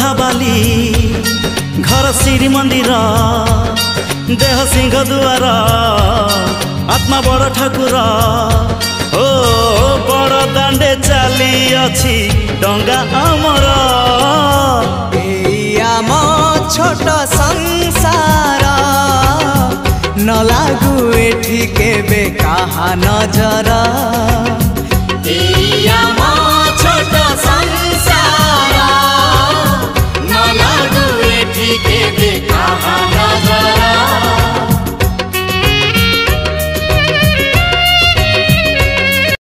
श्रद्धा बाली घर श्री मंदिर देह सिंह दुआर आत्मा बड़ ठाकुर ओ बड़ दांडे चली अछि डंगा आमर आम छोट संसार न लागू एठी केबे कहा नजर।